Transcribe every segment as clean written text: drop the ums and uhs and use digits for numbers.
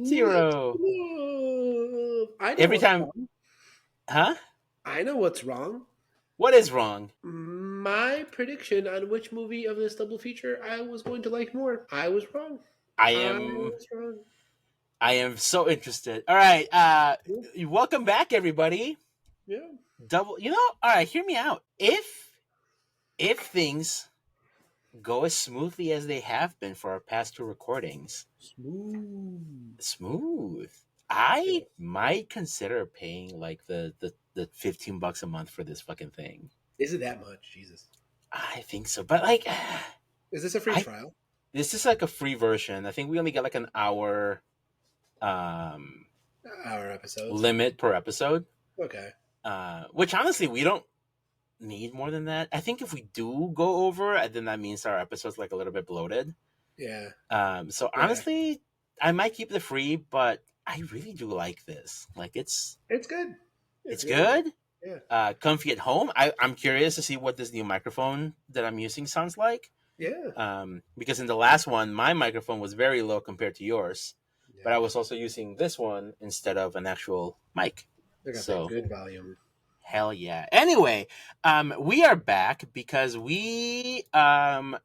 Zero. I know Every what's time, wrong. huh? I know what's wrong. What is wrong? My prediction on which movie of this double feature I was going to like more. I was wrong. I I am was wrong. I am so interested. All right, Yeah. welcome back, everybody. Yeah. Double, all right. Hear me out. If things go as smoothly as they have been for our past two recordings, Smooth. smooth, Yeah. I might consider paying like the $15 a month for this fucking thing. Is it that much? Jesus. I think so, but like, Is this a free I trial? this is like a free version. I think we only get like an hour um Our episodes. limit per episode. Okay. Which honestly we don't need more than that. I think if we do go over, then that means our episode's like a little bit bloated. Yeah. So Yeah. honestly, I might keep the free, but I really do like this. Like It's good. It's it's really good. good. Yeah. Comfy at home. I'm curious to see what this new microphone that I'm using sounds like. Yeah. Because in the last one, my microphone was very low compared to yours, but I Yeah. was also using this one instead of an actual mic. They got that So good volume. hell yeah. Anyway, we are back because we oh,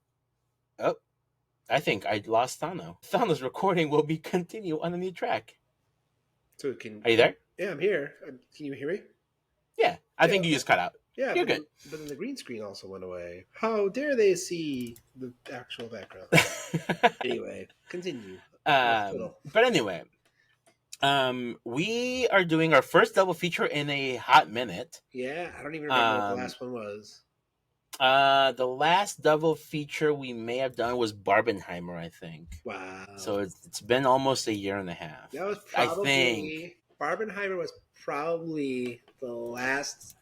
I think I lost Thano. Thano's recording will be continue on a new track. So it can. Are you there? Yeah, I'm here. Can you hear me? Yeah, I Yeah. think you Okay. just cut out. Yeah, You're but good. then the green screen also went away. How dare they see the actual background? Anyway, continue. Hospital. But anyway, we are doing our first double feature in a hot minute. Yeah, I don't even remember what the last one was. The last double feature we may have done was Barbenheimer, I think. Wow. So it's been almost a year and a half. That was I think. probably Barbenheimer was probably the last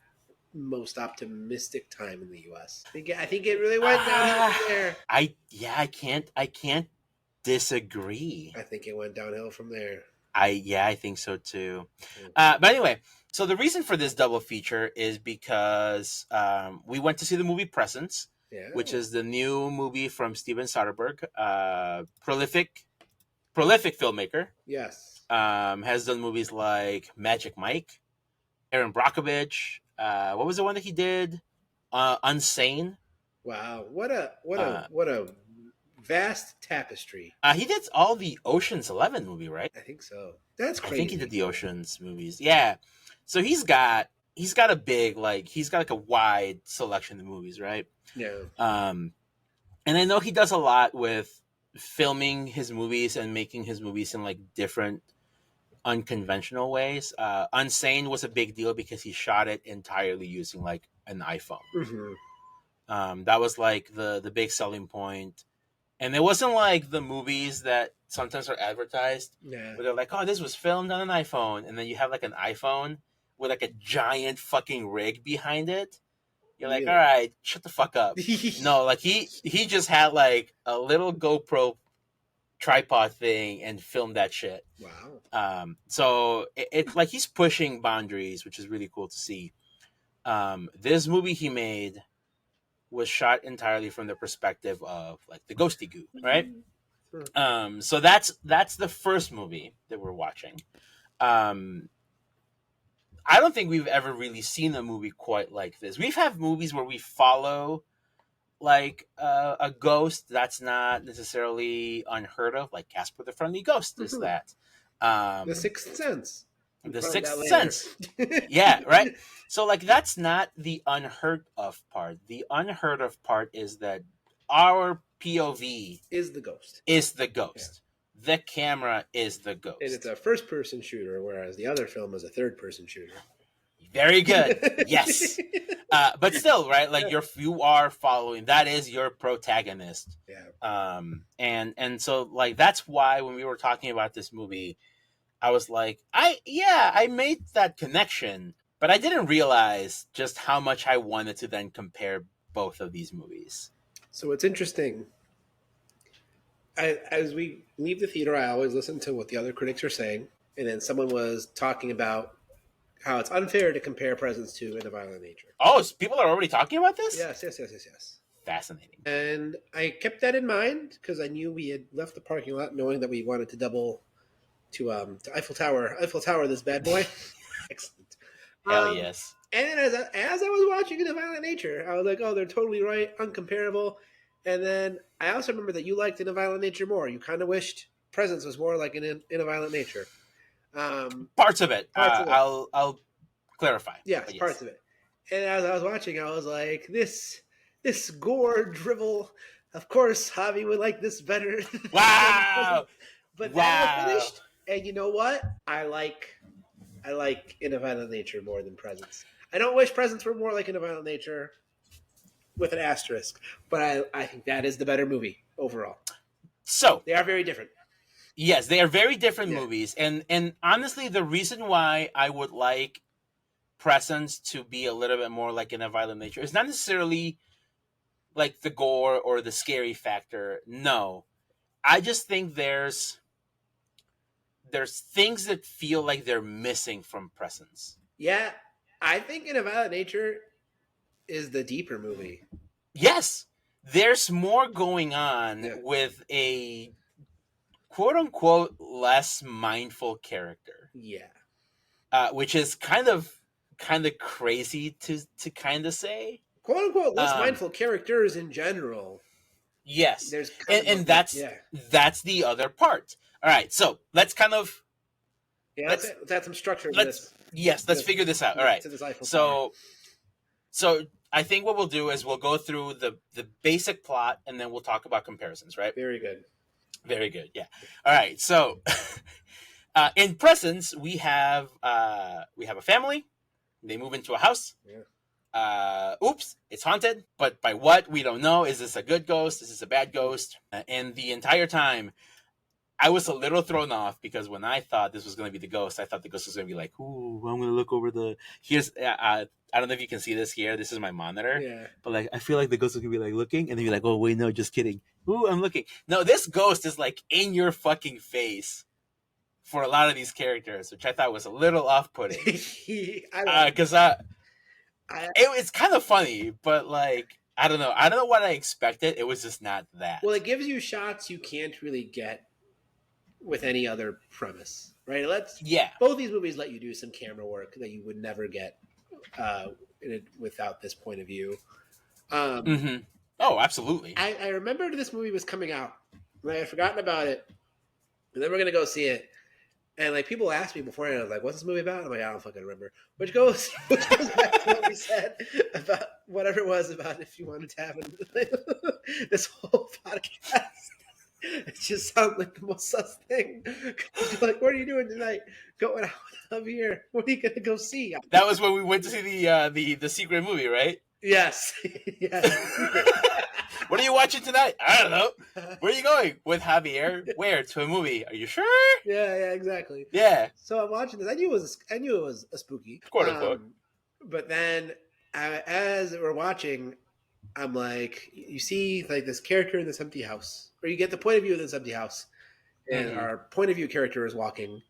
most optimistic time in the U.S. I think it really went downhill from there. I can't disagree. I think it went downhill from there. I think so too. Yeah. But anyway, so the reason for this double feature is because we went to see the movie Presence, Yeah. which is the new movie from Steven Soderbergh, prolific filmmaker. Yes. Has done movies like Magic Mike, Aaron Brockovich. What was the one that he did? Unsane. Wow. What a vast tapestry. He did all the Ocean's 11 movie, right? I think so. That's I think he crazy. did the Ocean's movies. Yeah. So he's got a big, like, he's got like a wide selection of movies, right? Yeah. And I know he does a lot with filming his movies and making his movies in like different unconventional ways. Unsane was a big deal because he shot it entirely using like an iPhone. That was like the big selling point. And it wasn't like the movies that sometimes are advertised Yeah. where they're like, oh, this was filmed on an iPhone. And then you have like an iPhone with like a giant fucking rig behind it. You're like, Yeah. all right, shut the fuck up. No, like he just had like a little GoPro tripod thing and filmed that shit. Wow. So it's like he's pushing boundaries, which is really cool to see. This movie he made was shot entirely from the perspective of like the ghosty goo, right? So that's the first movie that we're watching. I don't think we've ever really seen a movie quite like this. We've had movies where we follow like a ghost that's not necessarily unheard of, like Casper the Friendly Ghost is that. The Sixth Sense. The Sixth Sense. Yeah, right? So like that's not the unheard of part. The unheard of part is that our POV Is the ghost. is the ghost. Yeah. The camera is the ghost. And it's a first-person shooter, whereas the other film is a third-person shooter. Very good. Yes. But still, right? Like you are following. That is your protagonist. Yeah. And so like that's why when we were talking about this movie, I was like, I made that connection, but I didn't realize just how much I wanted to then compare both of these movies. So it's interesting. As we leave the theater, I always listen to what the other critics are saying, and then someone was talking about how it's unfair to compare Presence to In a Violent Nature. Oh, so people are already talking about this? Yes. Fascinating. And I kept that in mind because I knew we had left the parking lot knowing that we wanted to double to Eiffel Tower, this bad boy. Excellent. Hell Um, yes. and then as I was watching In a Violent Nature, I was like, oh, they're totally right, uncomparable. And then I also remember that you liked In a Violent Nature more. You kind of wished Presence was more like In a Violent Nature. Parts of it. Parts of it. I'll clarify. Yes, But parts yes. of it. And as I was watching, I was like, this gore drivel. Of course, Javi would like this better than Wow. Presence. But then I Wow. finished, and you know what? I like In a Violent Nature more than Presence. I don't wish Presents were more like In a Violent Nature with an asterisk, but I think that is the better movie overall. So They are very different. yes, they are very different Yeah. movies, and honestly, the reason why I would like Presence to be a little bit more like In a Violent Nature is not necessarily like the gore or the scary factor. No, I just think there's things that feel like they're missing from Presence. Yeah, I think In a Violent Nature is the deeper movie. Yes, there's more going on Yeah. with a quote unquote less mindful character, Yeah. which is kind of crazy to kind of say. Quote unquote less Um, mindful characters in general. yes, There's kind and of a and that's yeah. that's the other part. All right, so let's kind of Yeah, let's let's add some structure to let's this. let's This figure this out. All right, to this Eiffel Tower. so so I think what we'll do is we'll go through the basic plot and then we'll talk about comparisons. Right? Very good. Very good. Yeah. All right. So in Presence, we have a family. They move into a house. Yeah. Oops, it's haunted. But by what? We don't know. Is this a good ghost? Is this a bad ghost? And the entire time, I was a little thrown off because when I thought this was going to be the ghost, I thought the ghost was going to be like, "Ooh, I'm going to look over the." Here's I don't know if you can see this here. This is my monitor, Yeah. but like I feel like the ghost is going to be like looking, and then be like, "Oh wait, no, just kidding." Ooh, I'm looking. No, this ghost is like in your fucking face for a lot of these characters, which I thought was a little off-putting. Because I it's kind of funny, but like I don't know what I expected. It was just not that. well, it gives you shots you can't really get with any other premise, right? Yeah. Both these movies let you do some camera work that you would never get without this point of view. Mm-hmm. Oh, absolutely. I remembered this movie was coming out, and I had forgotten about it, and then we're gonna go see it. And like people asked me beforehand, I was like, "What's this movie about?" I'm like, "I don't fucking remember." Which goes back to what we said about whatever it was about if you wanted to have this whole podcast. It just sounds like the most sus thing. You're like, "What are you doing tonight?" Going out with Javier. What are you gonna go see? That was when we went to see the secret movie, right? Yes, yes. What are you watching tonight? I don't know. Where are you going with Javier? Where to a movie? Are you sure? Yeah, exactly. Yeah, So I'm watching this. I knew it was a spooky, quote unquote. but then as we're watching, I'm like, you see like this character in this empty house, or you get the point of view of this empty house, and Mm-hmm. our point of view character is walking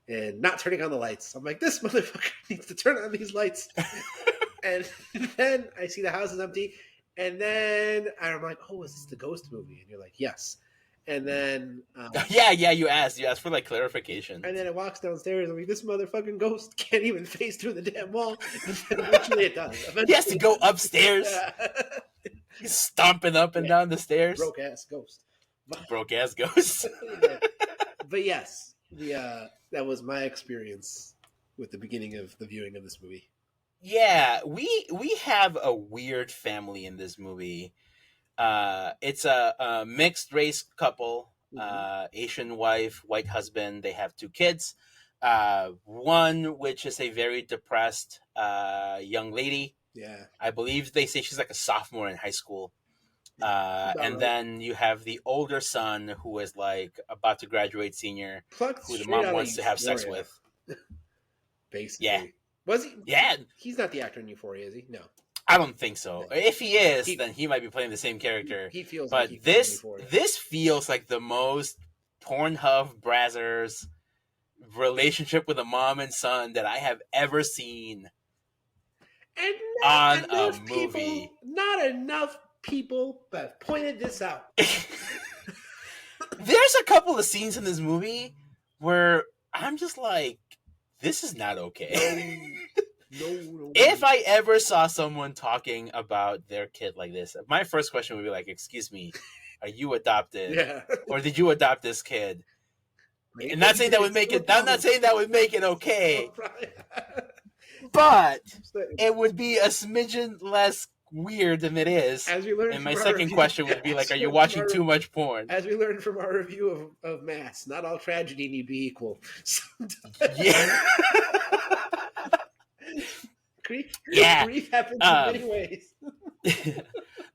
and not turning on the lights. I'm like, this motherfucker needs to turn on these lights. And then I see the house is empty, and then I'm like, oh, is this the ghost movie? And you're like, yes. And then Yeah. You asked for like clarification. and then it walks downstairs. I'm like, this motherfucking ghost can't even face through the damn wall. And then eventually it does. He has to go upstairs. He's stomping up and down the stairs. Broke ass ghost. Broke ass ghost. Yeah. But yes, that was my experience with the beginning of the viewing of this movie. Yeah, we have a weird family in this movie. It's a mixed race couple, Asian wife, white husband. They have two kids. One which is a very depressed young lady. Yeah. I believe they say she's like a sophomore in high school. And right. Then you have the older son who is like about to graduate senior, Plucked who the straight out mom of wants to have sex Euphoria, with. basically. Yeah. Was he? Yeah, He's not the actor in Euphoria, is he? No. I don't think so. No. If he is, He- then he might be playing the same character. He feels But like he this Euphoria. this feels like the most Pornhub Brazzers relationship with a mom and son that I have ever seen. And on not enough a movie. people, not enough people have pointed this out. There's a couple of scenes in this movie where I'm just like, this is not okay. No, no, no, If no. I ever saw someone talking about their kid like this, my first question would be like, "Excuse me, are you adopted, Yeah. or did you adopt this kid?" Great And that not you saying did. that would It's make still a it. I'm not problem. saying that would make it Still a okay, problem. but it So, would be a smidgen less weird than it is. as we learned And my from our second review, question would be like, as "Are we you learned from watching our too much porn?" as we learned from our review of Mass, not all tragedy need be equal. Yeah, grief, yeah. grief happens in many Um, ways.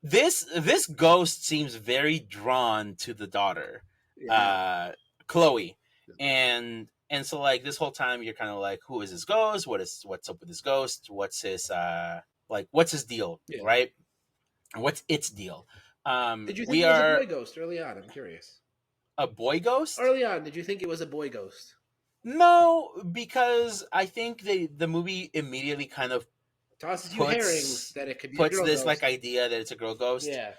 this ghost seems very drawn to the daughter, Yeah, uh, Chloe, and so like this whole time you're kind of like, who is this ghost? What's up with this ghost? What's his like? What's his deal? yeah. Right? What's its deal? Did you think We it was a boy are ghost early on? I'm curious. a boy ghost. Early on, did you think it was a boy ghost? No, because I think the movie immediately kind of Tosses you herrings puts that it could be a puts girl this like ghost. idea that it's a girl ghost. Yeah,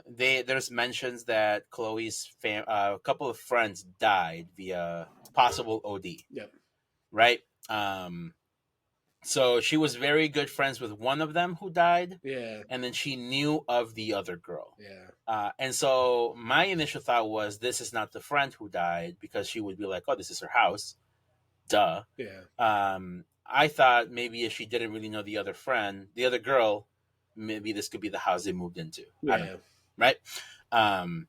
There's mentions that a couple of friends died via possible OD, yep, right? Um, so she was very good friends with one of them who died, yeah, and then she knew of the other girl. yeah, And so my initial thought was, this is not the friend who died, because she would be like, "Oh, this is her house, duh." yeah, I thought maybe if she didn't really know the other friend, the other girl, maybe this could be the house they moved into. I don't yeah. know, right? Um,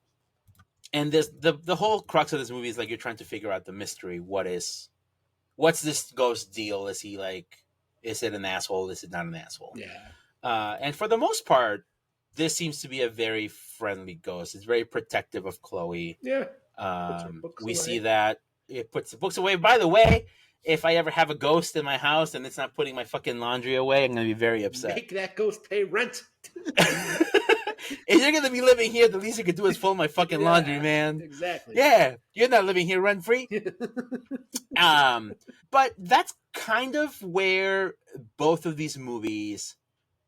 and this the whole crux of this movie is like you're trying to figure out the mystery. What's this ghost deal? Is he like, is it an asshole? Is it not an asshole? Yeah, And for the most part, this seems to be a very friendly ghost. It's very protective of Chloe. yeah. Puts her books We see away. that it puts the books away. By the way, if I ever have a ghost in my house and it's not putting my fucking laundry away, I'm gonna be very upset. Make that ghost pay rent. If you're gonna be living here, the least you could do is fold my fucking laundry, Yeah, man. exactly. Yeah, you're not living here rent free. Um, but that's kind of where both of these movies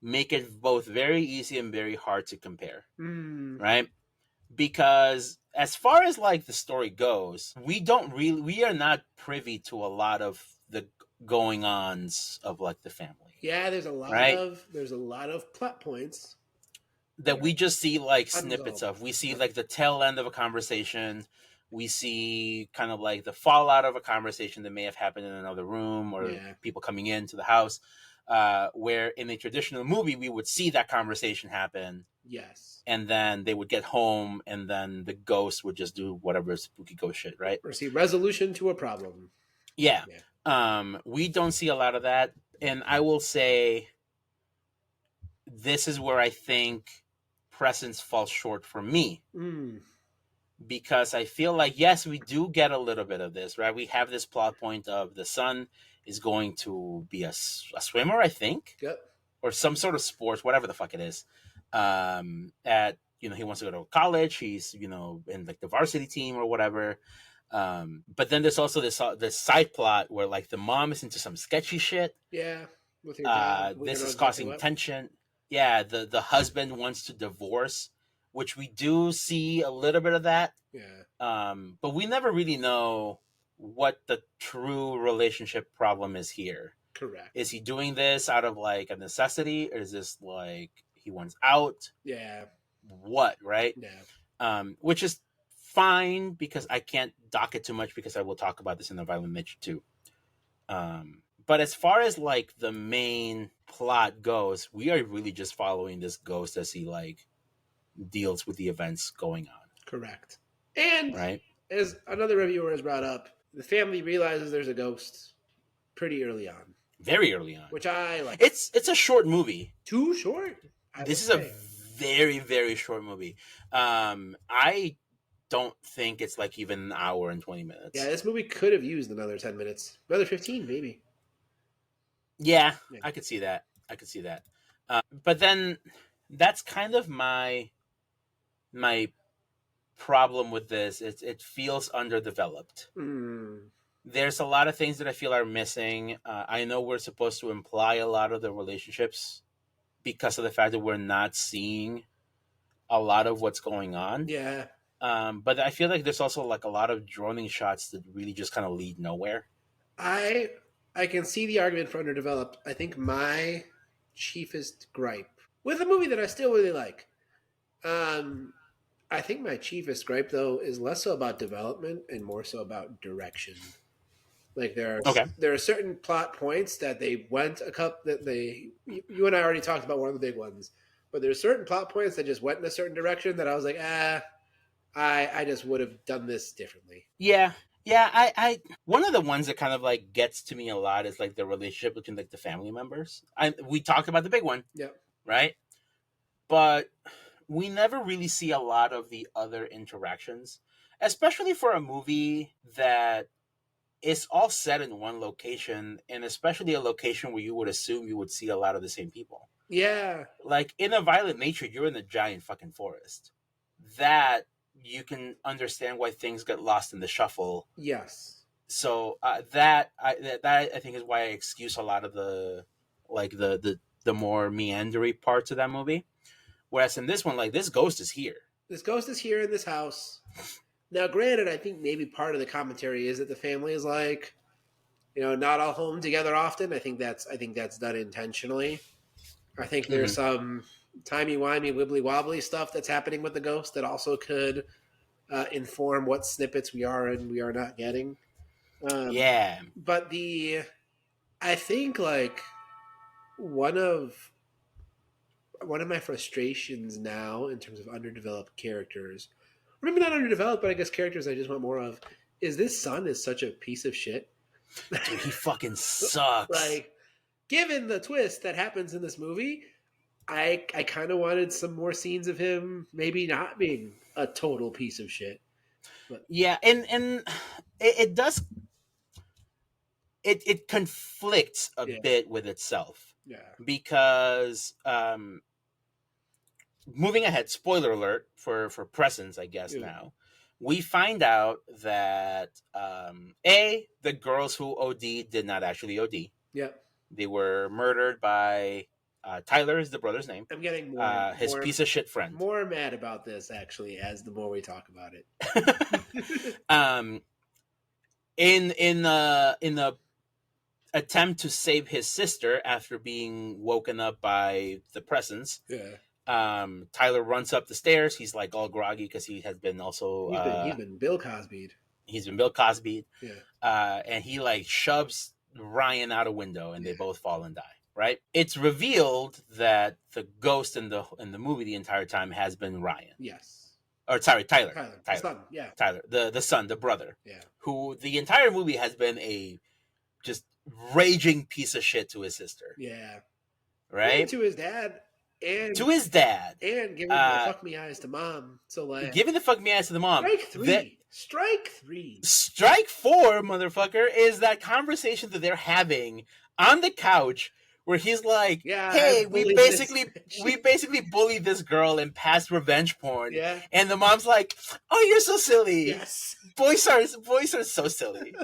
make it both very easy and very hard to compare, Mm, right? Because as far as like the story goes, we are not privy to a lot of the going ons of like the family, yeah, right? there's a lot of plot points that That we are just see like snippets unresolved. of. We see Yep. like the tail end of a conversation. We see kind of like the fallout of a conversation that may have happened in another room, or Yeah. people coming into the house. Where in a traditional movie, we would see that conversation happen, Yes. and then they would get home, and then the ghost would just do whatever spooky ghost shit, right? Or see resolution to a problem. Yeah. Yeah. We don't see a lot of that, and I will say this is where I think Presence falls short for me, Mm, because I feel like, yes, we do get a little bit of this, right? We have this plot point of the son is going to be a swimmer, I think, yep. or some sort of sports, whatever the fuck it is. At he wants to go to college. He's in like the varsity team or whatever. But then there's also this side plot where like the mom is into some sketchy shit. Yeah. With your job, we This don't know is exactly causing what. tension. Yeah, the husband wants to divorce, which we do see a little bit of that. Yeah. But we never really know what the true relationship problem is here. Is Correct. he doing this out of like a necessity, or is this like he wants out? Yeah. What, right? Yeah. Which is fine, because I can't dock it too much, because I will talk about this in the Violent Nature too. But as far as like the main plot goes, we are really just following this ghost as he like deals with the events going on, Correct. And right? as another reviewer has brought up, the family realizes there's a ghost pretty early on, Very early on. which I like. It's a short movie. Too short, I This would is a say. very, very short movie. I don't think it's like even an hour and 20 Yeah, minutes. this movie could have used another 10 minutes, another 15 maybe. Yeah, Yeah. I could see that. I could see that. But then that's kind of my problem with this. It feels underdeveloped. Mm, There's a lot of things that I feel are missing. I know we're supposed to imply a lot of the relationships because of the fact that we're not seeing a lot of what's going on. yeah. But I feel like there's also like a lot of droning shots that really just kind of lead nowhere. I I can see the argument for underdeveloped. I think my chiefest gripe with a movie that I still really like. Um, I think my chiefest gripe though is less so about development and more so about direction. Like Okay. there are certain plot points that they went a couple that you and I already talked about one of the big ones, but there's certain plot points that just went in a certain direction that I was like, I just would have done this differently. Yeah, yeah. One of the ones that kind of like gets to me a lot is like the relationship between like the family members. We talked about the big one, Yep. right? But we never really see a lot of the other interactions, especially for a movie that is all set in one location, and especially a location where you would assume you would see a lot of the same people. Yeah. Like in a Violent Nature, you're in a giant fucking forest. That you can understand why things get lost in the shuffle. Yes. So that I think is why I excuse a lot of the like the more meandery parts of that movie. Whereas in this one, like this ghost is here. This ghost is here in this house. Now, granted, I think maybe part of the commentary is that the family is like, not all home together often. I think that's done intentionally. I think there's Hmm. some timey wimey wibbly wobbly stuff that's happening with the ghost that also could inform what snippets we are and we are not getting. Um, Yeah. but I think like one of one of my frustrations now in terms of underdeveloped characters, or maybe not underdeveloped, but I guess characters I just want more of, is this son is such a piece of shit. Dude, he fucking sucks. Like, given the twist that happens in this movie, I kind of wanted some more scenes of him maybe not being a total piece of shit. But Yeah, and it does it conflicts a yeah, bit with itself yeah, because moving ahead, spoiler alert for presence, I guess yeah, now. We find out that a the girls who OD did not actually OD. yeah. They were murdered by Tyler is the brother's name. I'm getting His piece of shit friend. more mad about this actually as the more we talk about it. um, in the attempt to save his sister after being woken up by the presence, Yeah, Tyler runs up the stairs. He's like all groggy because he has been also he's been Bill Cosby'd. he's been Bill Cosby, Yeah, and he like shoves Ryan out a window, and they yeah, both fall and die. Right? It's revealed that the ghost in the movie the entire time has been Ryan, yes. or sorry, Tyler, Tyler, the Tyler, son. Yeah, Tyler, the son, the brother, yeah, who the entire movie has been a just raging piece of shit to his sister, yeah. And right? to his dad, and To his dad, giving the uh, fuck me eyes to mom. So like, giving the fuck me ass to the mom. strike That three, strike three. strike four, motherfucker, is that conversation that they're having on the couch where he's like, Yeah, "Hey, I've we bullied this basically bitch. we basically bullied this girl and passed revenge porn," Yeah, and the mom's like, "Oh, you're so silly. yes. Boys are so silly,"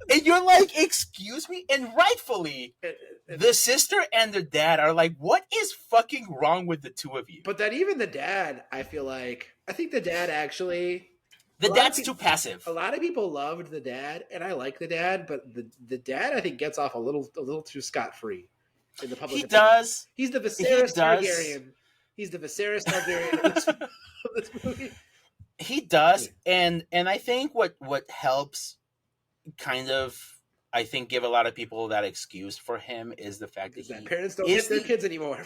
and you're like, "Excuse me," and rightfully. The sister and the dad are like, what is fucking wrong with the two of you? But that even the dad, I think the dad actually. The dad's too passive. A lot of people loved the dad, and I like the dad, but the dad I think gets off a little too scot free in the public He opinion. does. He's the He Viserys does. Targaryen. He's the Viserys Targaryen of this movie. He Yeah. does. And I think what helps kind of I think give a lot of people that excuse for him is the fact that Because that parents don't hit their kids anymore.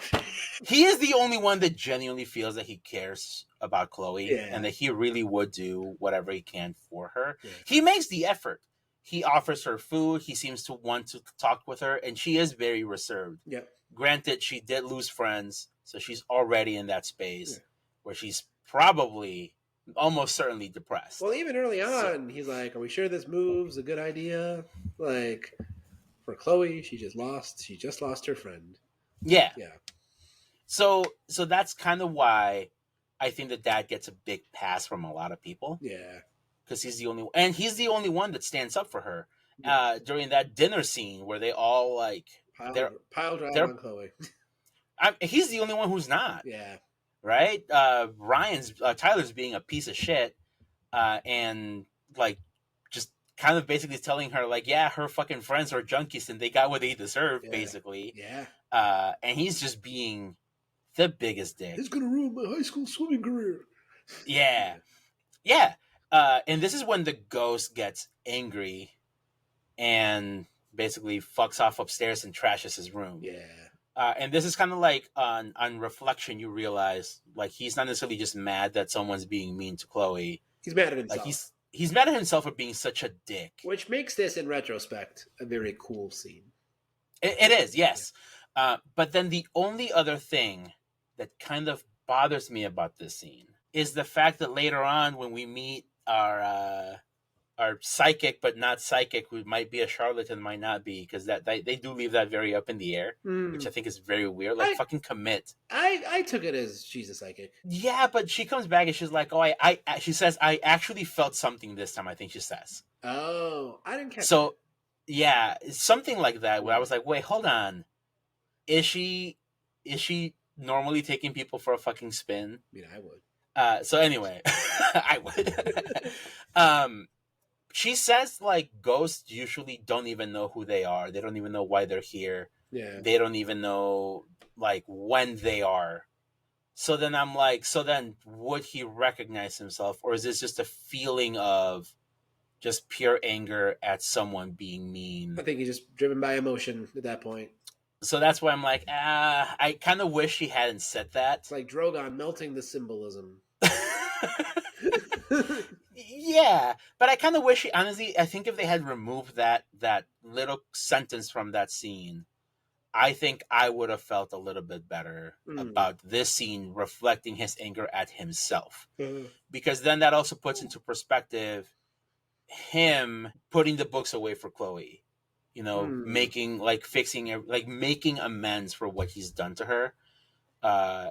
he is the only one that genuinely feels that he cares about Chloe Yeah. and that he really would do whatever he can for her. Yeah. He makes the effort. He offers her food. He seems to want to talk with her, and she is very reserved. Yep. Granted, she did lose friends, so she's already in that Yeah. space where she's probably almost certainly depressed. Well, even early on, he's like, "Are we sure this move's a good idea?" Like for Chloe, she just lost her friend. Yeah. Yeah. So that's kind of why I think that dad gets a big pass from a lot of people Yeah. because he's the only one that stands up for her. Yeah. During that dinner scene where they all like Pile drive they're on Chloe. he's the only one who's not Yeah. right. Tyler's being a piece of shit, and like just kind of basically telling her like, yeah, her fucking friends are junkies and they got what they deserve, Yeah. basically. Yeah. And he's just being the biggest It's dick. gonna ruin my high school swimming career. Yeah, Yeah. yeah. And this is when the ghost gets angry and basically fucks off upstairs and trashes his room. Yeah. And this is kind of like on reflection, you realize like he's not necessarily just mad that someone's being mean to Chloe. He's mad at Like himself. he's mad at himself for being such a dick. Which makes this, in retrospect, a very cool scene. It is, Yeah. yes. But then the only other thing that kind of bothers me about this scene is the fact that later on, when we meet our psychic but not psychic, who might be a charlatan, might not be, because that they do leave that very up in the air, which Mm. I think is very weird. Like I, fucking commit. I took it as she's a psychic. Yeah, but she comes back and she's like, "Oh, she says I actually felt something this time." I think she says. Oh, I didn't catch that. So, yeah, something like that. Where I Mm. was like, "Wait, hold on. Is she normally taking people for a fucking spin?" I mean, I would. So anyway, I would. um, she says like ghosts usually don't even know who they are. They don't even know why they're here. Yeah. They don't even know like when they are. So then I'm like, so then would he recognize himself, or is this just a feeling of just pure anger at someone being I mean? think he's just driven by emotion at that point. So that's why I'm like, I kind of wish he hadn't said It's that. like Drogon melting the symbolism. Yeah, but I kind of wish he, honestly, I think if they had removed that little sentence from that scene, I think I would have felt a little bit better Mm. about this scene reflecting his anger at himself. Uh, Because then that also puts into perspective him putting the books away for Chloe. You know, mm. making like making amends for what he's done to her.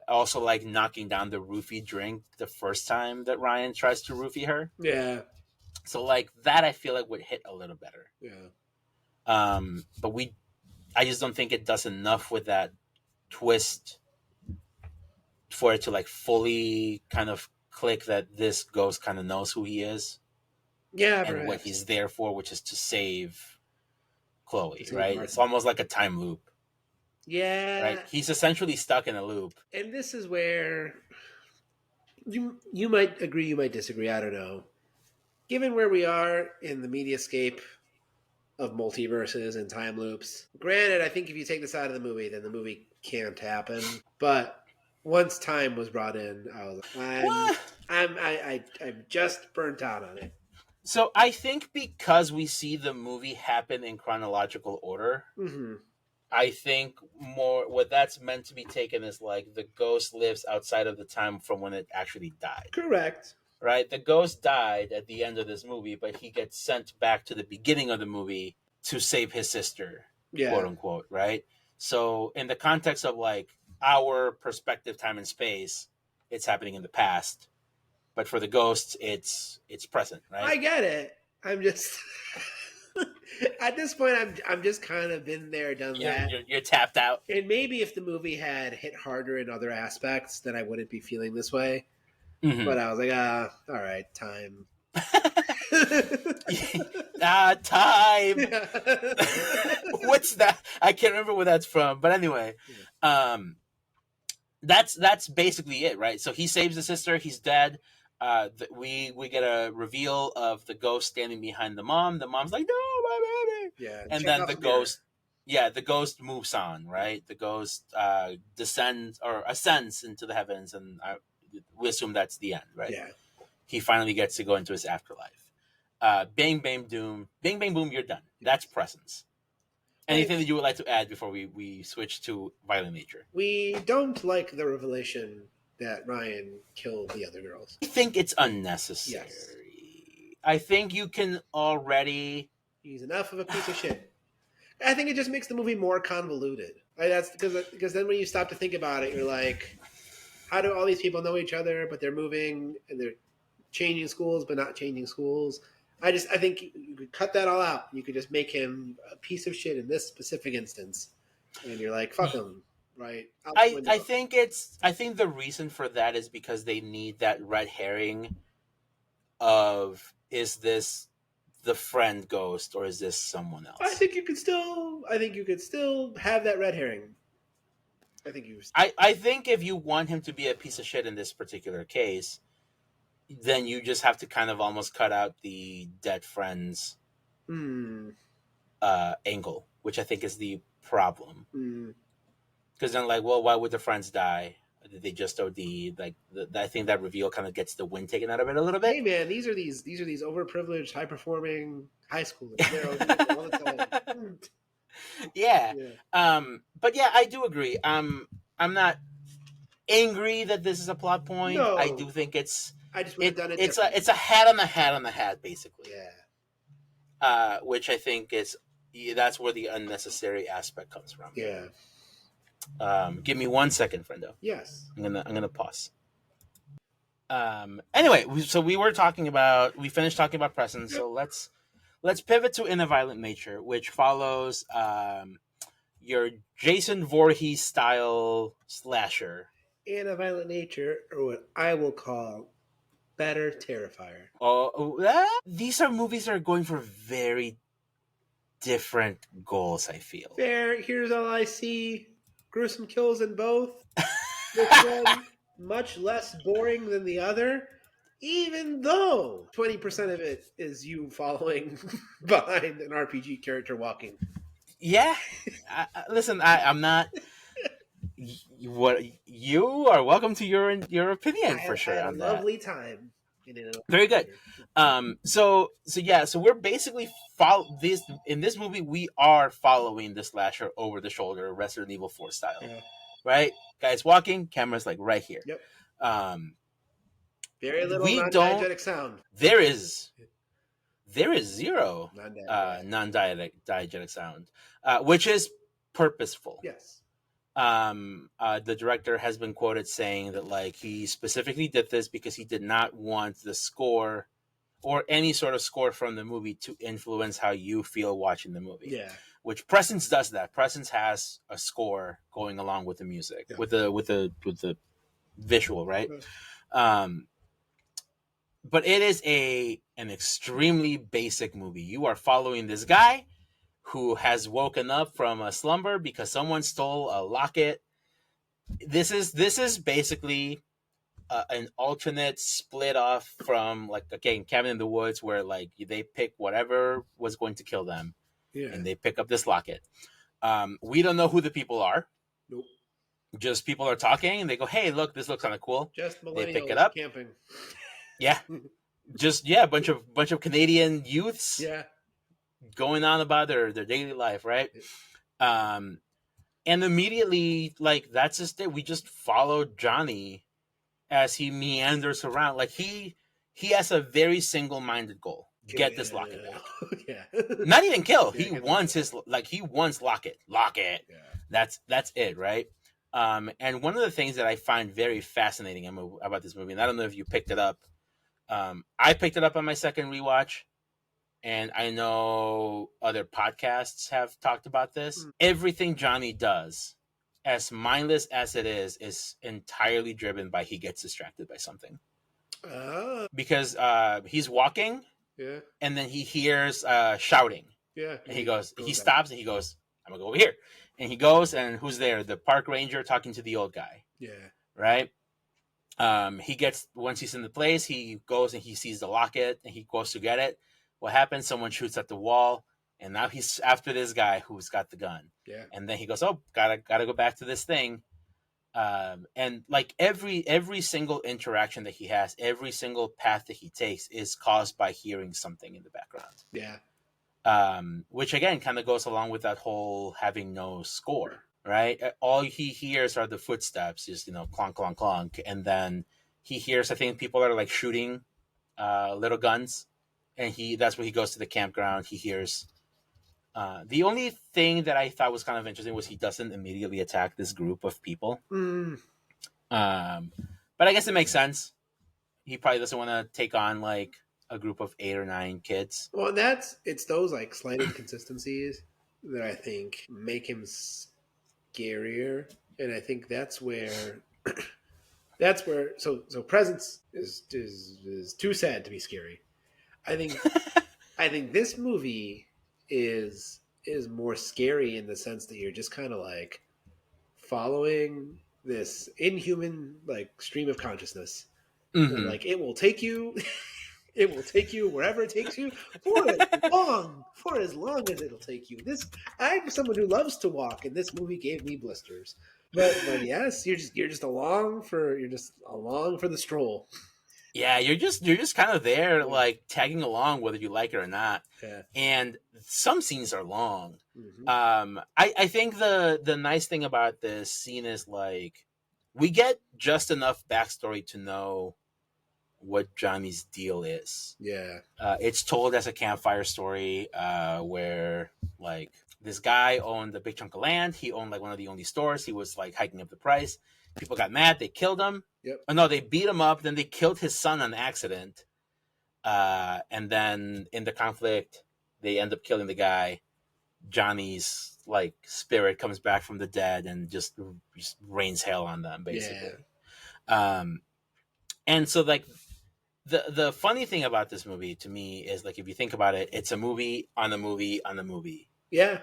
Also, like knocking down the roofie drink the first time that Ryan tries to roofie her. Yeah. So like that, I feel like would hit a little better. Yeah. But I just don't think it does enough with that twist for it to like fully kind of click that this ghost kind of knows who he is Yeah, and what perhaps. he's there for, which is to save Chloe, Let's see right? It's Martin. almost like a time loop, right? Yeah. He's essentially stuck in a loop. And this is where you might agree, you might disagree, I don't know. Given where we are in the mediascape of multiverses and time loops, granted, I think if you take this out of the movie, then the movie can't happen. But once time was brought in, I was like, What? I'm just burnt out on it. So I think because we see the movie happen in chronological order, Mm-hmm. I think more what that's meant to be taken as like the ghost lives outside of the time from when it actually died. Correct. Right? The ghost died at the end of this movie, but he gets sent back to the beginning of the movie to save his sister, quote Yeah. unquote, right? So, in the context of like our perspective, time and space, it's happening in the past, but for the ghosts, it's present, I right? get it. I'm just at this point I'm just kind of been there, done You're that. you're, you're tapped out. And maybe if the movie had hit harder in other aspects, then I wouldn't be feeling this way. Mm-hmm. But I was like, all right, time. Time. Yeah. What's that? I can't remember where that's from, but anyway, um, that's basically it, right? So he saves the sister. He's dead. We get a reveal of the ghost standing behind the mom. The mom's like, "No, my baby," Yeah. and then the Chekhov's mirror. ghost, yeah, the ghost moves on, right? The ghost descends or ascends into the heavens, and we assume that's the end, right? Yeah. He finally gets to go into his afterlife. Bang, bang, doom, bang, bang, boom. You're done. That's presence. Anything Like, that you would like to add before we switch to violent nature? we don't like the revelation that Ryan killed the other girls. I think it's Yes. unnecessary. I think you can already. He's enough of a piece of shit. I think it just makes the movie more convoluted. Like that's because then when you stop to think about it, you're like, how do all these people know each other, but they're moving and they're changing schools, but not changing schools? I think you could cut that all out. You could just make him a piece of shit in this specific instance, and you're like, fuck him, right out the I window. think the reason for that is because they need that red herring of is this the friend ghost or is this someone I else? think you could still. I think you could still have that red herring. I think you. I think if you want him to be a piece of shit in this particular case, then you just have to kind of almost cut out the dead friends Hmm. angle, which I think is the problem. Hmm. Because then, like, well, why would the friends die? Did they just OD? Like, I think that reveal kind of gets the wind taken out of it a little Hey bit. man, these are these overprivileged, high performing high schoolers. They're ODing all the time. Hmm. Yeah. Yeah. But yeah, I do agree. I'm not angry that this is a plot point. I No, do think it's I just would have done it it's differently. a hat on the hat on the hat, basically. Yeah. Which I think is yeah, that's where the unnecessary aspect comes from. Yeah. Give me 1 second, friendo. Yes. I'm gonna pause. Anyway, so we finished talking about Preston. Yep. So let's pivot to In a Violent Nature, which follows your Jason Voorhees style slasher. And a violent nature, or what I will call better Terrifier. These are movies that are going for very different goals. I feel. Fair. Here's all I see. Gruesome kills in both. This one much less boring than the other, even though 20% of it is you following behind an RPG character walking. Yeah, listen, I'm not. What you are welcome to your opinion for I sure had a on that. lovely time in an Very good. theater. So yeah, so we're basically follow this in this movie. We are following the slasher over the shoulder, Resident Evil 4 style, Yeah. right? Guys walking, cameras like right here. Yep. Um, Very little we don't. non-diegetic sound. There is zero Non-diegetic. non-diegetic sound, which is purposeful. Yes. The director has been quoted saying that like he specifically did this because he did not want the score or any sort of score from the movie to influence how you feel watching the movie. Yeah. Which Presence does that. Presence has a score going along with the music, Yeah. with the visual, right? Um, but it is an extremely basic movie. You are following this guy who has woken up from a slumber because someone stole a locket. This is basically an alternate split off from like again Cabin in the Woods, where like they pick whatever was going to kill them, Yeah. and they pick up this locket. We don't know who the people are. Nope. Just people are talking, and they go, "Hey, look, this looks kind of cool." Just They pick it millennials up. camping. Yeah, just yeah, a bunch of Canadian youths Yeah. going on about their daily life, right? Um, and immediately, like that's just it. We just followed Johnny as he meanders around. Like he has a very single minded goal: get this locket back. Yeah. Not even kill. Yeah, He get wants this. his like he wants locket. Locket. Yeah. That's it, right? And one of the things that I find very fascinating about this movie, and I don't know if you picked it up. I picked it up on my second rewatch, and I know other podcasts have talked about this. Everything Johnny does, as mindless as it is entirely driven by he gets distracted by something. Because he's walking Yeah. and then he hears shouting. Yeah. And he stops and he goes, I'm gonna go over here. And he goes and who's there? The park ranger talking to the old guy. Yeah. Right? He gets once he's in the place, he goes and he sees the locket and he goes to get it. What happens? Someone shoots at the wall, and now he's after this guy who's got the gun. Yeah. And then he goes, "Oh, gotta go back to this thing." And like every single interaction that he has, every single path that he takes is caused by hearing something in the background. Yeah. Which again kind of goes along with that whole having no score, right? All he hears are the footsteps, just clonk, clonk, clonk, and then he hears. I think people are like shooting little guns, and that's where he goes to the campground. He hears. The only thing that I thought was kind of interesting was he doesn't immediately attack this group of people. Mm. But I guess it makes sense. He probably doesn't want to take on like a group of 8 or 9 kids. Well, it's those like slight inconsistencies that I think make him scarier, and I think that's where That's where so presence is too sad to be scary. I think I think this movie is more scary in the sense that you're just kind of like following this inhuman like stream of consciousness. And Hmm. like it will take you it will take you wherever it takes you for as long as it'll take you. This I'm someone who loves to walk, and this movie gave me blisters. But yes, you're just along for the stroll. Yeah, you're just kind of there, Yeah. like tagging along, whether you like it or not. Yeah. And some scenes are long. Hmm. I think the nice thing about this scene is like we get just enough backstory to know what Johnny's deal is. Yeah. It's told as a campfire story where like this guy owned a big chunk of land. He owned like one of the only stores. He was like hiking up the price. People got mad. They killed him. Yep. Oh no, they beat him up. Then they killed his son on accident. And then in the conflict, they end up killing the guy. Johnny's like spirit comes back from the dead and just rains hell on them, Yeah. basically. Um, and so like the funny thing about this movie to me is like if you think about it, it's a movie on a movie on a movie. Yeah.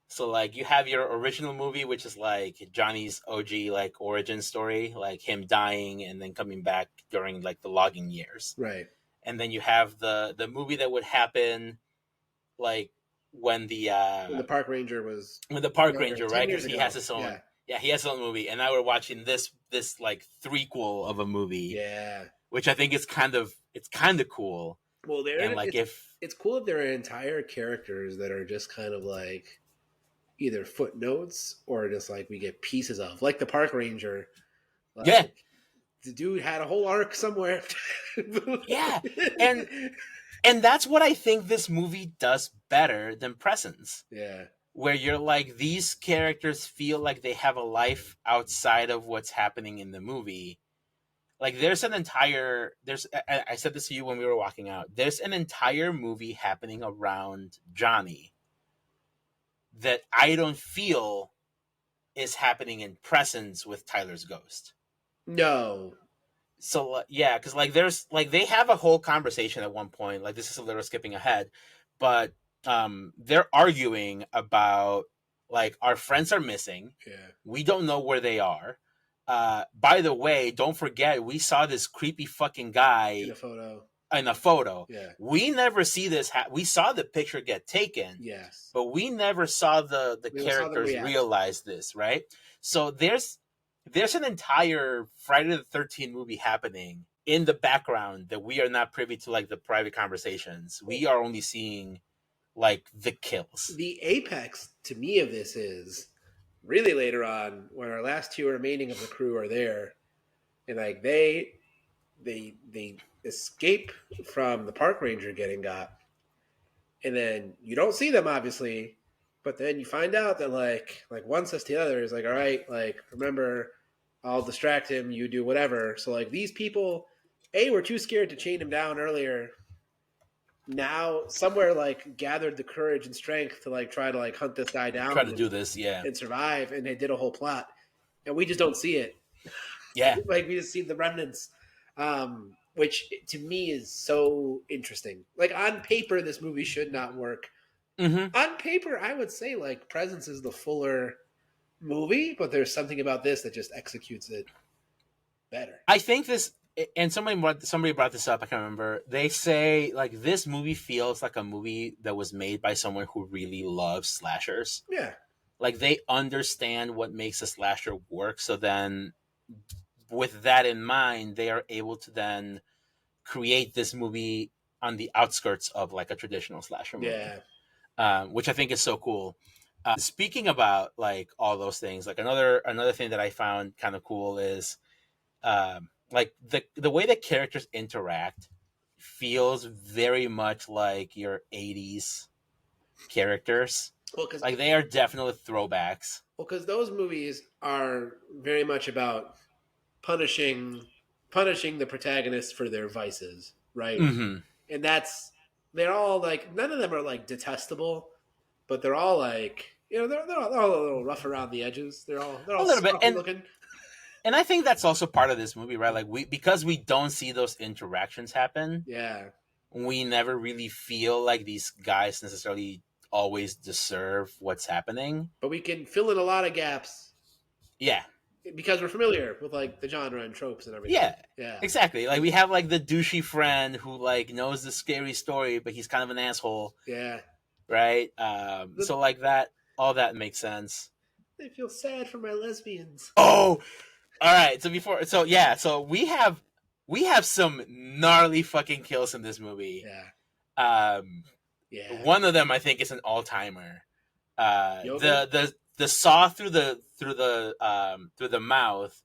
So like you have your original movie, which is like Johnny's OG like origin story, like him dying and then coming back during like the logging years. Right. And then you have the movie that would happen like when When the park ranger was the park younger, ranger, 10 right? years Because he has ago. his own, Yeah. yeah, he has his own movie, and now we're watching this like threequel of a movie, Yeah. which I think is kind of cool. Well, And there like if it's cool if there are entire characters that are just kind of like either footnotes or just like we get pieces of, like the park ranger. yeah, Like the dude had a whole arc somewhere. yeah, and and that's what I think this movie does better than Presence, Yeah. where you're like these characters feel like they have a life outside of what's happening in the movie. Like I said this to you when we were walking out. There's an entire movie happening around Johnny that I don't feel is happening in Presence with Tyler's ghost. No. So yeah, because like there's like they have a whole conversation at one point. Like this is a little skipping ahead, but they're arguing about like our friends are missing. Yeah. We don't know where they are. By the way, don't forget we saw this creepy fucking In guy a photo. in a photo. Yeah. We never see this. We saw the picture get taken, Yes. but we never saw the We saw them characters react. realize this, right? So there's an entire Friday the 13th movie happening in the background that we are not privy to, like the private conversations. We are only seeing like the kills. The apex to me of this is really later on when our last two remaining of the crew are there, and like they escape from the park ranger getting got, and then you don't see them obviously, but then you find out that like one says to the other is like, all right, like remember, I'll distract him, you do whatever. So like these people, were too scared to chain him down earlier. Now somewhere like gathered the courage and strength to like try to like hunt this guy Try down to do this, yeah, and survive, and they did a whole plot, and we just don't see it. yeah. Like we just see the remnants, which to me is so interesting. Like on paper, this movie should not work. Mm-hmm. On paper, I would say like Presence is the fuller movie, but there's something about this that just executes it better. I think this, and somebody brought this up. I can't remember. They say like this movie feels like a movie that was made by someone who really loves slashers. Yeah, Like they understand what makes a slasher work. So then, with that in mind, they are able to then create this movie on the outskirts of like a traditional slasher movie, yeah. which I think is so cool. Speaking about like all those things, like another thing that I found kind of cool is like the way that characters interact feels very much like your 80s characters. Well, because Like they are definitely throwbacks. those movies are very much about punishing punishing the protagonists for their vices, right? Mm-hmm. And they're all like none of them are like detestable, but they're all like they're all a little rough around the edges. They're all A little bit, scruffy and looking. And I think that's also part of this movie, right? Like because we don't see those interactions happen, Yeah, we never really feel like these guys necessarily always deserve what's happening. but we can fill in a lot of gaps Yeah. because we're familiar with like the genre and tropes and everything. Yeah. Yeah, Exactly. Like we have like the douchey friend who like knows the scary story, but he's kind of an asshole, yeah. right? The, So like that, all that makes sense. I feel sad for my lesbians. Oh, all right. So yeah, so we have some gnarly fucking kills in this movie. Yeah, Um, yeah. one of them I think is an all timer. Yoga. The saw through the mouth.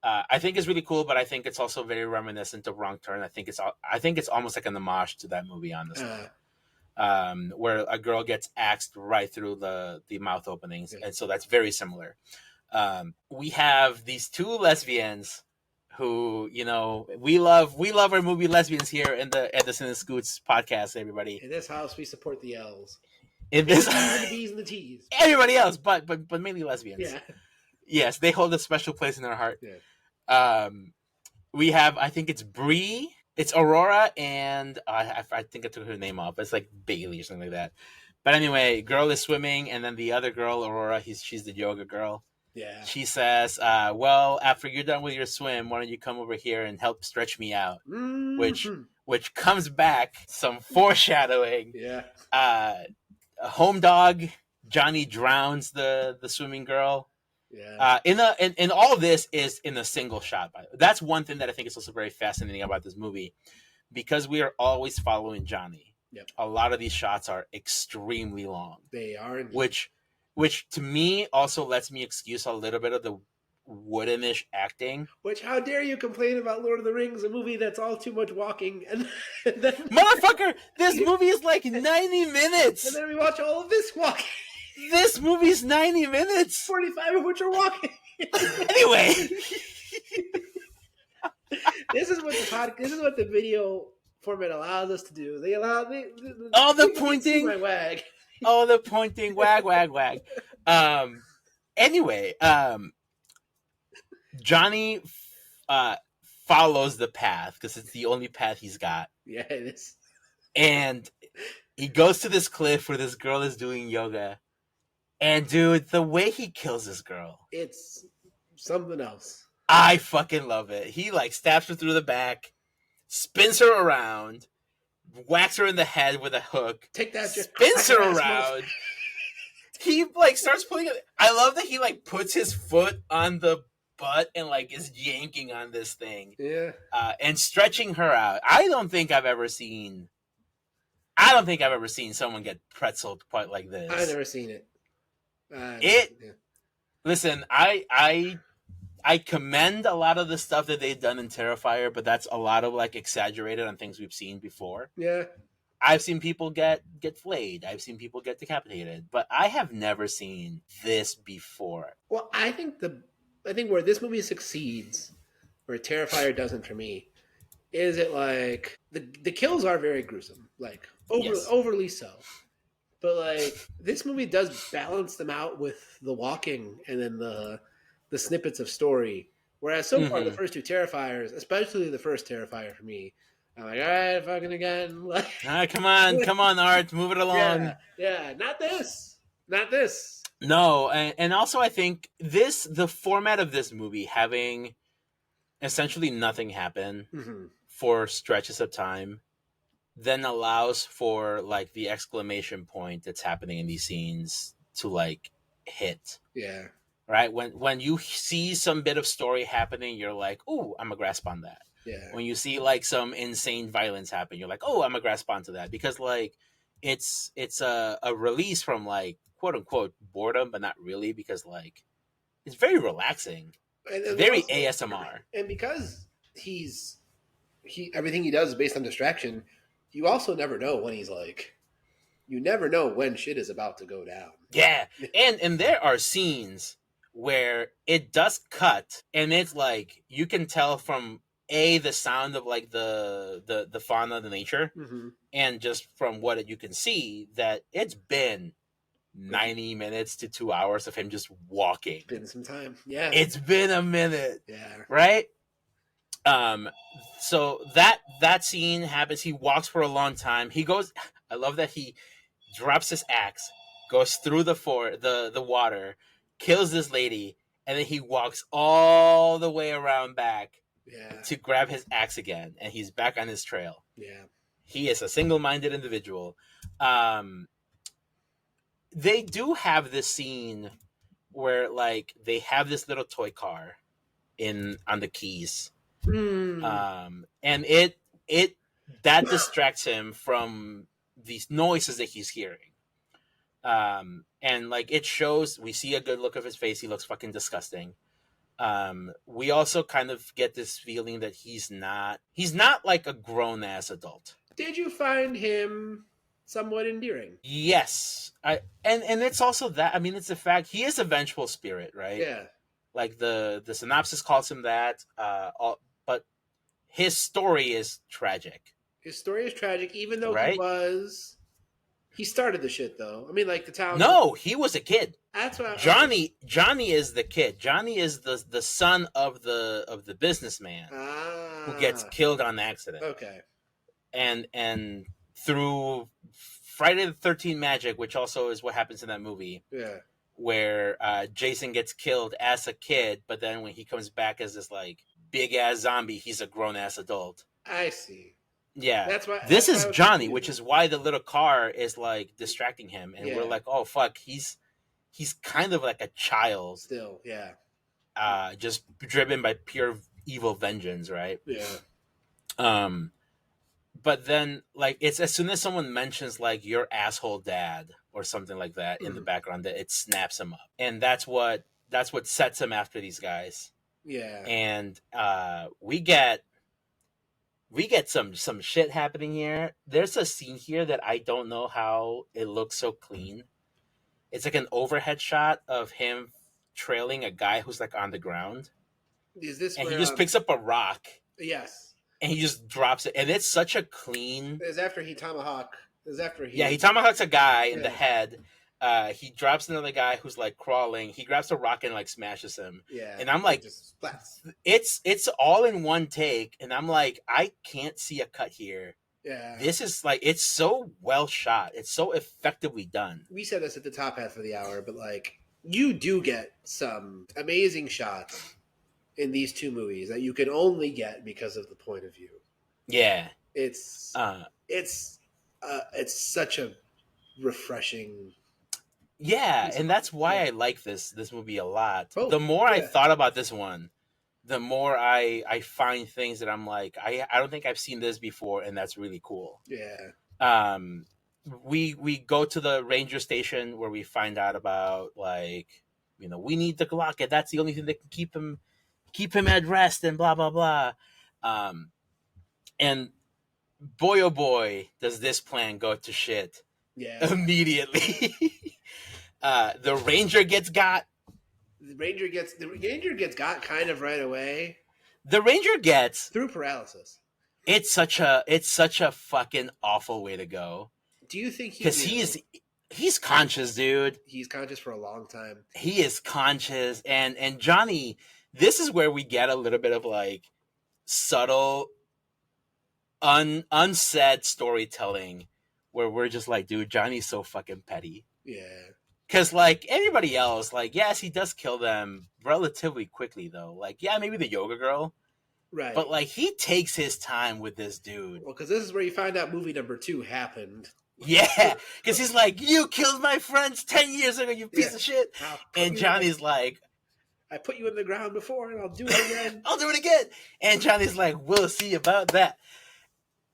I think is really cool, but I think it's also very reminiscent of Wrong Turn. I think it's almost like an homage to that movie, honestly. Where a girl gets axed right through the mouth openings, Yeah. and so that's very similar. We have these two lesbians who, you know, we love our movie lesbians here in the Cine-Scoots podcast. Everybody In this house, we support the L's. in And this the D's and the B's and the T's. everybody else, but mainly lesbians. Yeah. Yes, they hold a special place in our heart. Yeah. We have, I think it's Bree, it's Aurora, and I think I took her name off. It's like Bailey or something like that. But anyway, girl is swimming, and then the other girl, Aurora, she's the yoga girl. Yeah. She says, "Well, after you're done with your swim, why don't you come over here and help stretch me out?" Mm-hmm. Which comes back some foreshadowing. Yeah. A home dog Johnny drowns the swimming girl. Yeah. In all this is in a single shot. By the way. That's one thing that I think is also very fascinating about this movie, because we are always following Johnny. Yep. A lot of these shots are extremely long. They are. Which to me also lets me excuse a little bit of the woodenish acting. Which, how dare you complain about Lord of the Rings, a movie that's all too much walking, and then Motherfucker, this movie is like 90 minutes. And then we watch all of this walking. This movie's 90 minutes. 45 of which are walking. Anyway. This is what the video format allows us to do. They allow all the they pointing. My wag. All the pointing, wag, wag, wag. Anyway, Johnny follows the path because it's the only path he's got. Yeah, it is. And he goes to this cliff where this girl is doing yoga. And dude, the way he kills this girl, it's something else. I fucking love it. He like stabs her through the back, spins her around, whacks her in the head with a hook, take that, spins her around. He like starts putting it. I love that he like puts his foot on the butt and like is yanking on this thing. Yeah. And stretching her out. I don't think I've ever seen someone get pretzeled quite like this. I've never seen it. Listen, I commend a lot of the stuff that they've done in Terrifier, but that's a lot of like exaggerated on things we've seen before. Yeah. I've seen people get flayed. I've seen people get decapitated, but I have never seen this before. Well, I think where this movie succeeds, where Terrifier doesn't for me, is it like the kills are very gruesome, like overly so. But like this movie does balance them out with the walking and then the snippets of story. Whereas so far the first two Terrifiers, especially the first Terrifier for me, I'm like, all right, fucking again. Like, come on, Art, move it along. Yeah, not this. No, and also I think the format of this movie having essentially nothing happen for stretches of time, then allows for like the exclamation point that's happening in these scenes to like hit. Yeah. Right? When you see some bit of story happening, you're like, "Oh, I'm gonna grasp on that." Yeah. When you see like some insane violence happen, you're like, "Oh, I'm gonna grasp onto that," because like it's a release from like quote unquote boredom, but not really, because like it's very relaxing. And very also, ASMR. And because everything he does is based on distraction, you also never know when you never know when shit is about to go down. Yeah. And there are scenes where it does cut, and it's like you can tell from the sound of like the fauna, the nature, and just from what you can see that it's been 90 minutes to 2 hours of him just walking. It's been some time. Yeah. It's been a minute. Yeah. Right? So that scene happens. He walks for a long time. He goes. I love that he drops his axe, goes through the water, kills this lady, and then he walks all the way around back Yeah. to grab his axe again, and he's back on his trail. Yeah. He is a single-minded individual. They do have this scene where like they have this little toy car on the keys. And it that distracts him from these noises that he's hearing. And like it shows, we see a good look of his face. He looks fucking disgusting. We also kind of get this feeling that he's not like a grown ass adult. Did you find him somewhat endearing? Yes, and it's also that, I mean, it's the fact he is a vengeful spirit, right? Yeah. Like the synopsis calls him that. But his story is tragic. His story is tragic, even though Right? he started the shit though. I mean, like the town. No, he was a kid. That's what Johnny is the kid. Johnny is the son of the businessman who gets killed on accident. Okay. And through Friday the 13th magic, which also is what happens in that movie. Yeah. Where Jason gets killed as a kid, but then when he comes back as this like big ass zombie, he's a grown ass adult. I see. Yeah, that's why this is Johnny, which is why the little car is like distracting him, and we're like, oh fuck, he's kind of like a child still, yeah. Just driven by pure evil vengeance, right? Yeah. But then like it's as soon as someone mentions like your asshole dad or something like that in the background, that it snaps him up, and that's what sets him after these guys. Yeah, and we get some shit happening here. There's a scene here that I don't know how it looks so clean. It's like an overhead shot of him trailing a guy who's like on the ground. Is this? And where, he just picks up a rock. Yes. And he just drops it, and it's such a clean. It's after he tomahawk. It's after he. Yeah, he tomahawks a guy in the head. He drops another guy who's like crawling. He grabs a rock and like smashes him. Yeah, and I'm like, just splats. It's all in one take, and I'm like, I can't see a cut here. Yeah, this is like, it's so well shot. It's so effectively done. We said this at the top half of the hour, but like, you do get some amazing shots in these two movies that you can only get because of the point of view. Yeah, it's such a refreshing. Yeah, and that's why I like this movie a lot. Oh, the more I thought about this one, the more I find things that I'm like, I don't think I've seen this before, and that's really cool. Yeah. We go to the ranger station where we find out about, like, you know, we need the Glock, and that's the only thing that can keep him at rest, and blah blah blah. And boy oh boy, does this plan go to shit. Yeah. Immediately. The ranger gets got. The ranger gets got kind of right away. The ranger gets through paralysis. It's such a fucking awful way to go. Do you think because he's conscious, dude? He's conscious for a long time. He is conscious, and Johnny. This is where we get a little bit of like subtle, unsaid storytelling, where we're just like, dude, Johnny's so fucking petty. Yeah. Because, like, everybody else, like, yes, he does kill them relatively quickly, though. Like, yeah, maybe the yoga girl. Right. But, like, he takes his time with this dude. Well, because this is where you find out movie number 2 happened. Yeah. Because he's like, you killed my friends 10 years ago, you piece of shit. And Johnny's like, I put you in the ground before, and I'll do it again. I'll do it again. And Johnny's like, we'll see about that.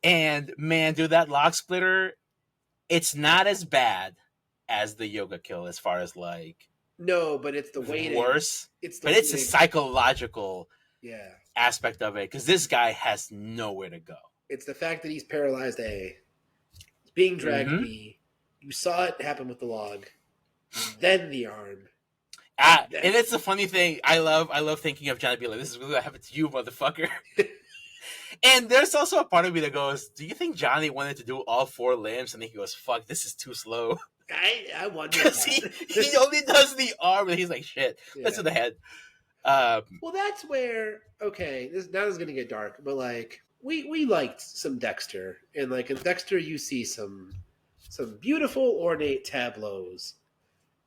And, man, dude, that lock splitter, it's not as bad as the yoga kill, as far as like, no, but it's the waiting. Worse. It's a psychological aspect of it, because this guy has nowhere to go. It's the fact that he's paralyzed. He's being dragged. B. You saw it happen with the log, then the arm. And it's the funny thing. I love thinking of Johnny be like, this is really what happened to you, motherfucker. And there's also a part of me that goes, do you think Johnny wanted to do all 4 limbs? And then he goes, fuck, this is too slow. I wonder because he that. only does the arm, and he's like, shit, let's Yeah. do the head. Um, Well, that's where okay. This is gonna get dark, but like we liked some Dexter, and like in Dexter, you see some beautiful ornate tableaus,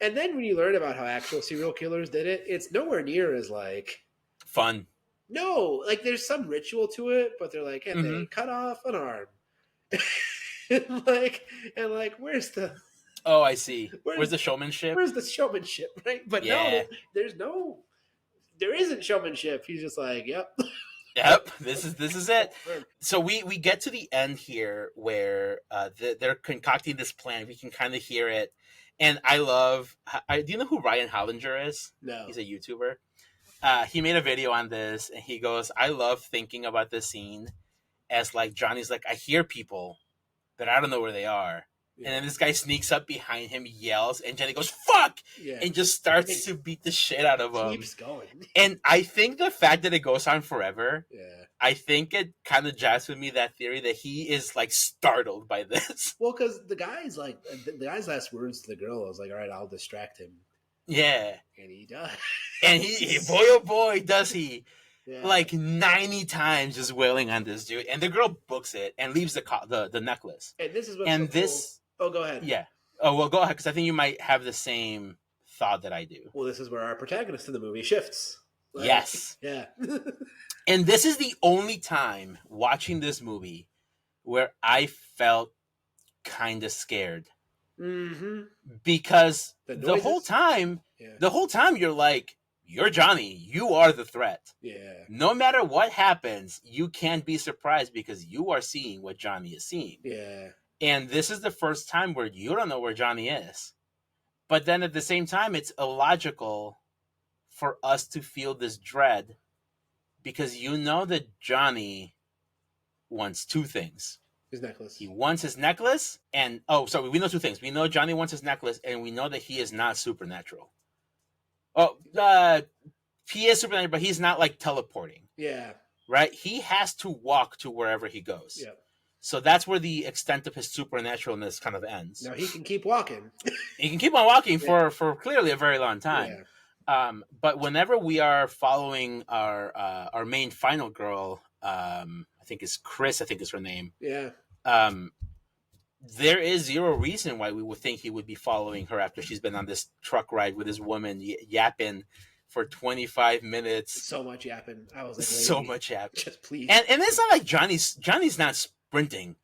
and then when you learn about how actual serial killers did it, it's nowhere near as like fun. no, like there's some ritual to it, but they're like, and Hmm. they cut off an arm, and like Oh, I see. where's Where's the showmanship? where's the showmanship, right? But no, Yeah. there's no there isn't showmanship. He's just like, yep. Yep. This is it. So we get to the end here where they're concocting this plan. We can kind of hear it, and I love. Do you know who Ryan Hollinger is? No. He's a YouTuber. He made a video on this, and he goes, "I love thinking about this scene as like Johnny's like I hear people, but I don't know where they are." Yeah. And then this guy sneaks up behind him, yells, and Johnny goes, "Fuck!" Yeah. and just starts to beat the shit out of him. Keeps going. And I think the fact that it goes on forever, Yeah. I think it kind of jives with me that theory that he is like startled by this. Well, because the guy's like the guy's last words to the girl was like, "All right, I'll distract him," Yeah. and he does. And he boy oh boy does he. Yeah. Like 90 times just wailing on this dude. And the girl books it and leaves the necklace. And this is what's And so this cool. Oh, go ahead. Yeah. Oh, well, go ahead, because I think you might have the same thought that I do. Well, this is where our protagonist in the movie shifts. Like, Yes. Yeah. And this is the only time watching this movie where I felt kind of scared. Mm-hmm. Because The the whole noises? time, Yeah. you're like, you're Johnny. You are the threat. Yeah. No matter what happens, you can't be surprised because you are seeing what Johnny is seeing. Yeah. And this is the first time where you don't know where Johnny is. But then at the same time, it's illogical for us to feel this dread because you know that Johnny wants two things. His necklace. He wants his necklace, and we know two things. We know Johnny wants his necklace, and we know that he is not supernatural. Oh, he is supernatural, but he's not like teleporting. Yeah. Right? He has to walk to wherever he goes. Yeah. So that's where the extent of his supernaturalness kind of ends. Now he can keep walking. He can keep on walking for clearly a very long time. Yeah. But whenever we are following our main final girl, I think it's Chris, I think is her name. Yeah. There is zero reason why we would think he would be following her after she's been on this truck ride with this woman yapping for 25 minutes. So much yapping. I was like, so much yapping. Just please. And it's not like Johnny's not sprinting.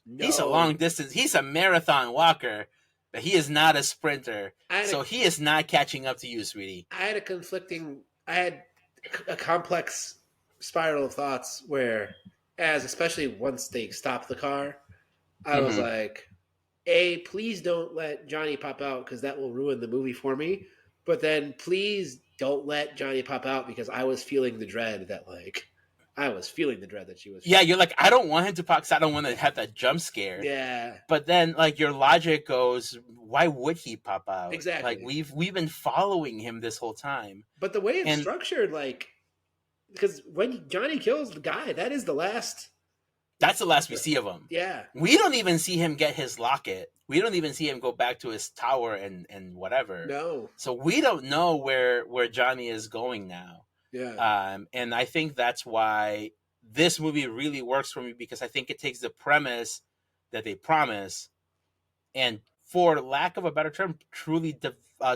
No. He's a long distance. He's a marathon walker, but he is not a sprinter. So he is not catching up to you, sweetie. I had a complex spiral of thoughts where, especially once they stopped the car, I was like, please don't let Johnny pop out because that will ruin the movie for me. But then please don't let Johnny pop out because I was feeling the dread that she was. Yeah, you're like, I don't want him to pop because I don't want to have that jump scare. Yeah. But then, like, your logic goes, why would he pop out? Exactly. Like, we've been following him this whole time. But the way it's structured, like, because when Johnny kills the guy, that is the last. That's the last we see of him. Yeah. We don't even see him get his locket. We don't even see him go back to his tower and whatever. No. So we don't know where Johnny is going now. Yeah. And I think that's why this movie really works for me because I think it takes the premise that they promise and, for lack of a better term, truly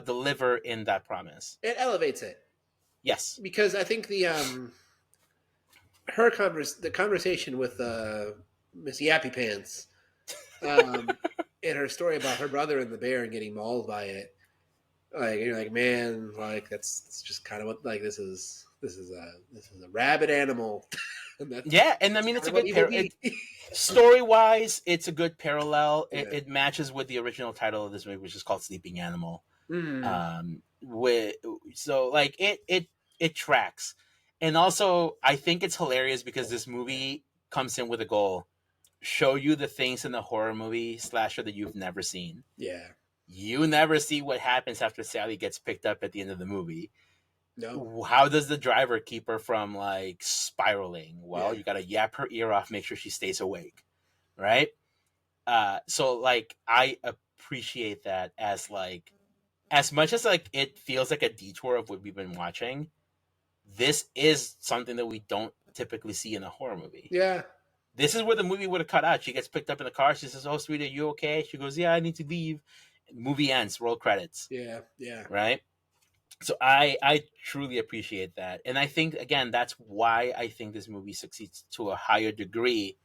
deliver in that promise. It elevates it. Yes. Because I think the conversation with Miss Yappy Pants, in her story about her brother and the bear and getting mauled by it, like you're like, man, like that's just kind of what like this is a rabid animal. Yeah, and I mean it's a good story wise. It's a good parallel. Yeah. It matches with the original title of this movie, which is called Sleeping Animal. It tracks. And also, I think it's hilarious because this movie comes in with a goal. Show you the things in the horror movie slasher that you've never seen. Yeah. You never see what happens after Sally gets picked up at the end of the movie. No. How does the driver keep her from, like, spiraling? Well, you got to yap her ear off, make sure she stays awake. Right? So, like, I appreciate that as like as much as like it feels like a detour of what we've been watching. This is something that we don't typically see in a horror movie. Yeah. This is where the movie would have cut out. She gets picked up in the car. She says, "Oh, sweetie, are you okay?" She goes, "Yeah, I need to leave." Movie ends. Roll credits. Yeah. Yeah. Right. So I truly appreciate that, and I think again that's why I think this movie succeeds to a higher degree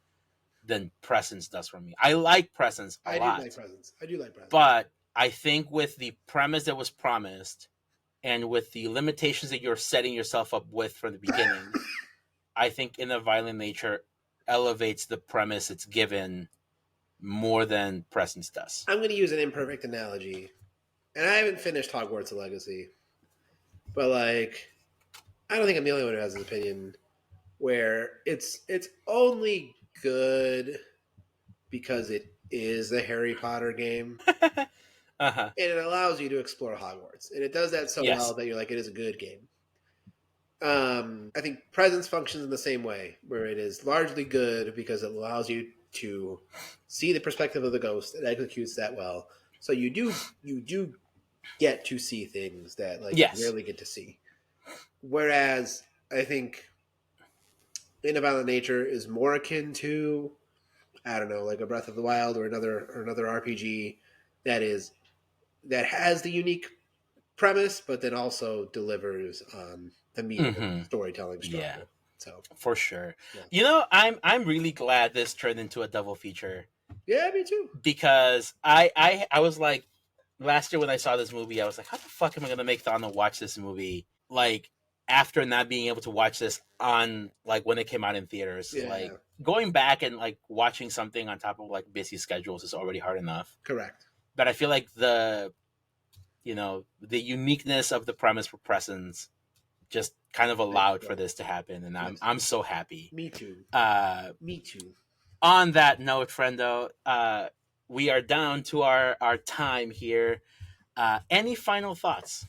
than Presence does for me. I like Presence a I do like lot, Presence. I do like Presence. but I think with the premise that was promised and with the limitations that you're setting yourself up with from the beginning, I think In a Violent Nature elevates the premise it's given more than Presence does. I'm going to use an imperfect analogy, and I haven't finished Hogwarts Legacy, but like, I don't think I'm the only one who has this opinion. Where it's only good because it is a Harry Potter game, Uh-huh. and it allows you to explore Hogwarts, and it does that so well Yes. that you're like, it is a good game. I think Presence functions in the same way, where it is largely good because it allows you to see the perspective of the ghost. It executes that well, so you do get to see things that like you Yes. rarely get to see. Whereas I think In a Violent Nature is more akin to, I don't know, like a Breath of the Wild or another RPG that has the unique premise, but then also delivers on the meat of the Mm-hmm. storytelling Yeah, struggle. So for sure. yeah, You know, I'm really glad this turned into a double feature yeah, me too. because I was like last year when I saw this movie, I was like, how the fuck am I gonna make Thana watch this movie? Like after not being able to watch this on like when it came out in theaters, like Yeah, going back and like watching something on top of like busy schedules is already hard enough. correct. But I feel like the uniqueness of the premise for Presence just kind of allowed for this to happen, and I'm so happy. Me too. Uh, Me too. on that note, friendo, we are down to our time here. Any final thoughts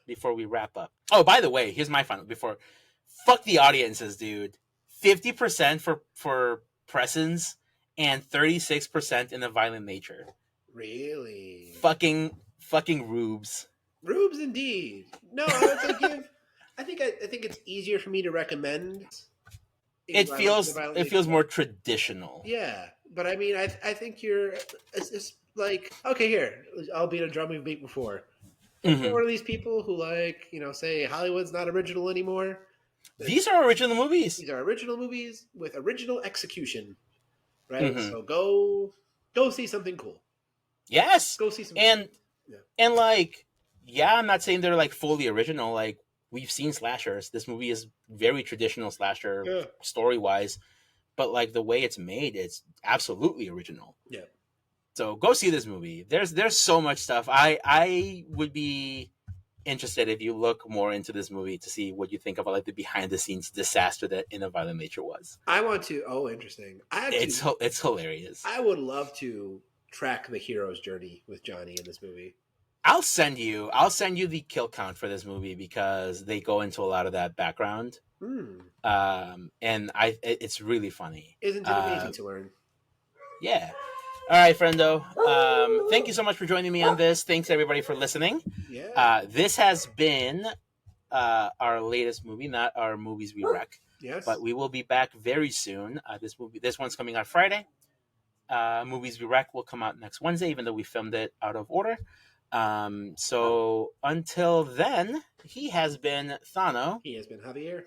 before we wrap up? Oh, by the way, here's my final before. Fuck the audiences, dude. 50% for Presence and 36% in a Violent Nature. Really, Fucking rubes. Rubes indeed. No, I would say give. I think it's easier for me to recommend It The feels Violent it Nature. feels more traditional. Yeah, but I mean, I think you're. It's like okay, here I'll beat a drum we've beat before. If you're Mm-hmm. one of these people who like, say Hollywood's not original anymore, then These are original movies. these are original movies with original execution, right? Mm-hmm. So go see something cool. Yes, Go see some. and Yeah. and like, yeah, I'm not saying they're like fully original. Like we've seen slashers. This movie is very traditional slasher Yeah. story wise, but like the way it's made, it's absolutely original. Yeah. So go see this movie. There's so much stuff. I would be interested if you look more into this movie to see what you think about like the behind the scenes disaster that In a Violent Nature was. I want to. Oh, interesting. It's hilarious. I would love to track the hero's journey with Johnny in this movie. I'll send you the kill count for this movie because they go into a lot of that background. Hmm. And it's really funny. Isn't it amazing to learn? Yeah. All right, friendo. Thank you so much for joining me on this. Thanks everybody for listening. Yeah. This has been our latest movie, not our movies we wreck, Yes. but we will be back very soon. This one's coming out Friday. Movies we wreck will come out next Wednesday, even though we filmed it out of order. So until then, he has been Thano, He has been Javier.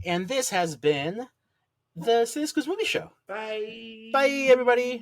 and this has been the Cine-Scoots Movie Show. Bye. Bye, everybody.